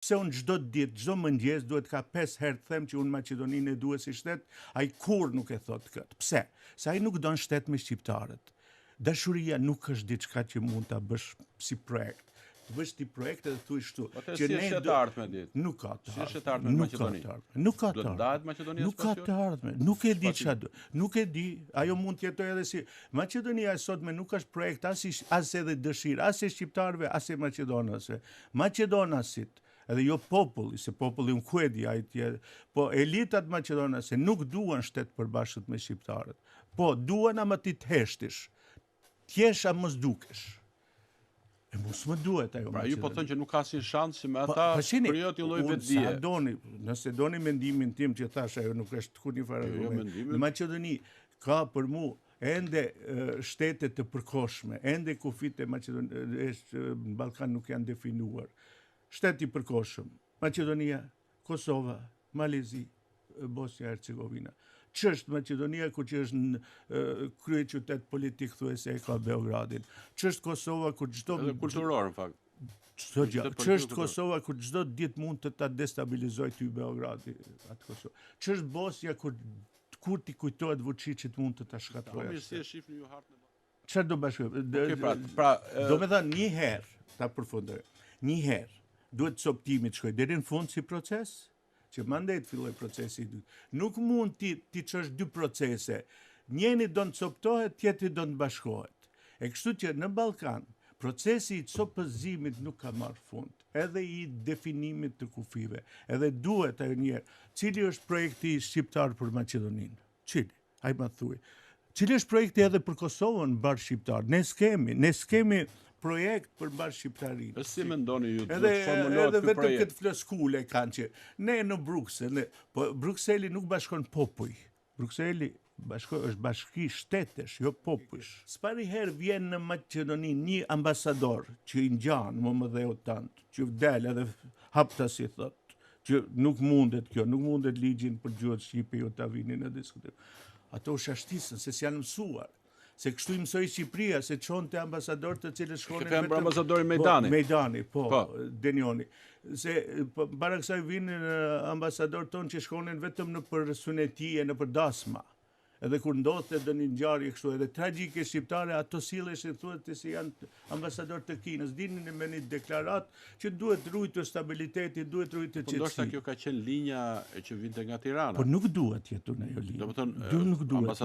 Pse unë çdo ditë, çdo mëngjes duhet ka 5 herë të them që unë Maqedoninë e dua si shtet, ai kur nuk e thot këtë. Pse? Se ai nuk don shtet me shqiptarët. Dashuria nuk është diçka që mund ta bësh si projekt. Të bësh ti projekte dhe thuaj kështu. Që ne do ardhmë ditë. Nuk ka të ardhmë. Si është të ardhmë në Maqedoni? Nuk ka të ardhmë. Do të ndahet Maqedonia Nuk ka të ardhmë. Nuk e di çfarë. Nuk e di. Ajo mund të jetojë edhe si Maqedonia e sotme nuk është projekt as edhe dëshirë, as e shqiptarëve, as e maqedonasve. Maqedonasit edhe jo populli, se populli unë kuedi, po elitat maqedonase nuk duan shtet përbashkët me shqiptarët. Po, duan ama ti të heshtish. Tjesh a mos dukesh. E mos më duhet ajo. Pra ju po thënë që nuk ka si shans që me ata krijojë ti lloj vetdije. Nëse doni mendimin tim që thash ajo nuk është kur një farë. Në Maqedoni ka për mu ende shtete të përkohshme, ende kufit e Maqedonisë në Ballkan nuk janë definuar. Shteti i përkohshëm, Maqedonia, Kosova, Malezi, Bosnia Hercegovina. Ç'është Maqedonia ku që është në krye qytet politik thuajse e ka Beogradin. Ç'është Kosova ku çdo kulturor në fakt. Ç'është Kosova ku çdo ditë mund të ta destabilizojë ty Beogradi atë Kosovë. Ç'është Bosnia kur ti kujtohet Vučićit mund të ta shkatërrojë. Po si e shihni ju hartën e bashkë? Çfarë do bashkojmë? Do të thënë një herë ta përfundoj. Një herë duhet coptimi të shkojë deri në fund si proces, që mandej të filloj procesi i dytë. Nuk mund ti çosh dy procese. Njëri do të coptohet, tjetri do të bashkohet. E kështu që në Ballkan procesi i copëzimit nuk ka marrë fund, edhe i definimit të kufive. Edhe duhet ajo një herë. Cili është projekti shqiptar për Maqedoninë? Cili? Ai më thuaj. Cili është projekti edhe për Kosovën mbar shqiptar? Ne skemi projekt për mbar shqiptarinë. Si mendoni ju të formulohet ky projekt? Edhe vetëm këtë floskule kanë që ne në Bruksel, po Brukseli nuk bashkon popuj. Brukseli është bashki shtetesh, jo popujsh. S'pari herë vjen në Maqedoni një ambasador që i ngjan më dhe o tant, që del edhe hapta si thot, që nuk mundet kjo, nuk mundet ligjin për gjuhët shqipe jo ta vinin në diskutim. Ato u shashtisën se s'janë mësuar. Se kështu i mësoi Shqipëria, se çonte ambasador të cilët shkonin vetëm ambasadori Mejdani. Mejdani, Denioni. Se para kësaj vinin ambasador ton që shkonin vetëm në për sunetie, në për dasma. Edhe kur ndodhte do një ngjarje kështu edhe tragjike shqiptare, ato silleshin thuhet se janë ambasador të Kinës, dinin me një deklarat që duhet ruajtur stabiliteti, duhet ruajtur qetësia. Po ndoshta kjo ka qenë linja që vinte nga Tirana. Po nuk duhet jetu në ajo linjë. Do të thonë